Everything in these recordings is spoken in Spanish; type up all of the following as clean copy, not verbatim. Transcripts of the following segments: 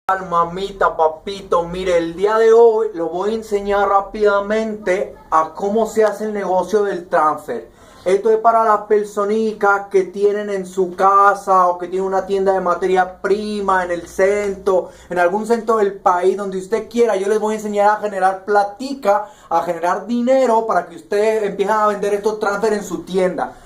Mamita, papito, mire, el día de hoy lo voy a enseñar rápidamente a cómo se hace el negocio del transfer. Esto es para las personicas que tienen en su casa o que tienen una tienda de materia prima en el centro, en algún centro del país, donde usted quiera. Yo les voy a enseñar a generar platica, a generar dinero para que usted empiece a vender estos transfer en su tienda.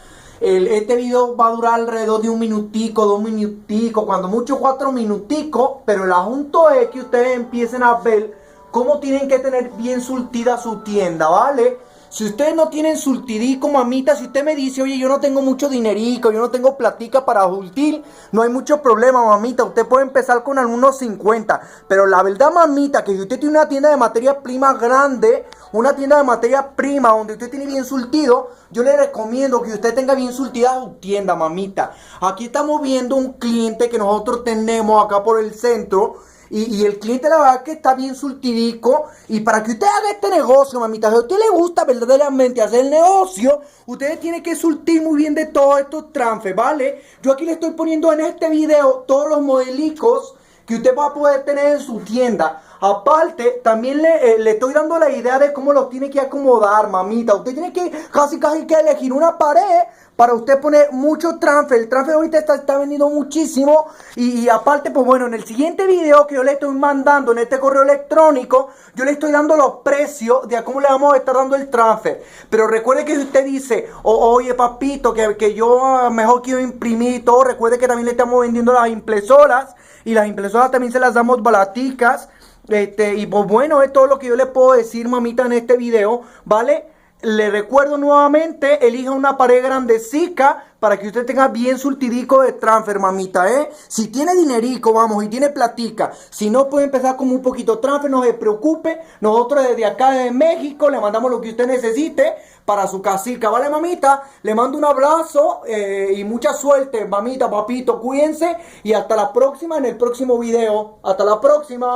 Este video va a durar alrededor de 1 minutico, 2 minuticos, cuando mucho 4 minuticos, pero el asunto es que ustedes empiecen a ver cómo tienen que tener bien surtida su tienda, ¿vale? Si ustedes no tienen surtidico, mamita, si usted me dice, oye, yo no tengo mucho dinerico, yo no tengo platica para surtir, no hay mucho problema, mamita. Usted puede empezar con algunos 50. Pero la verdad, mamita, que si usted tiene una tienda de materia prima grande, una tienda de materia prima donde usted tiene bien surtido, yo le recomiendo que usted tenga bien surtida su tienda, mamita. Aquí estamos viendo un cliente que nosotros tenemos acá por el centro. Y el cliente, la verdad, que está bien surtidico. Y para que usted haga este negocio, mamita, si a usted le gusta verdaderamente hacer el negocio, ustedes tienen que surtir muy bien de todos estos transfer, ¿vale? Yo aquí le estoy poniendo en este video todos los modelicos que usted va a poder tener en su tienda. Aparte, también le estoy dando la idea de cómo los tiene que acomodar, mamita. Usted tiene que casi que elegir una pared para usted poner mucho transfer. El transfer ahorita está vendiendo muchísimo. Y aparte, pues bueno, en el siguiente video que yo le estoy mandando en este correo electrónico, yo le estoy dando los precios de a cómo le vamos a estar dando el transfer. Pero recuerde que si usted dice, oye papito, que yo mejor quiero imprimir y todo, recuerde que también le estamos vendiendo las impresoras. Y las impresoras también se las damos baraticas. Y pues bueno, es todo lo que yo le puedo decir, mamita, en este video, ¿vale? Le recuerdo nuevamente, elija una pared grandecica para que usted tenga bien surtidico de transfer, mamita, ¿eh? Si tiene dinerico, vamos, y tiene platica. Si no, puede empezar con un poquito de transfer, no se preocupe. Nosotros desde acá de México le mandamos lo que usted necesite para su casica, ¿vale, mamita? Le mando un abrazo y mucha suerte, mamita, papito, cuídense. Y hasta la próxima en el próximo video. Hasta la próxima.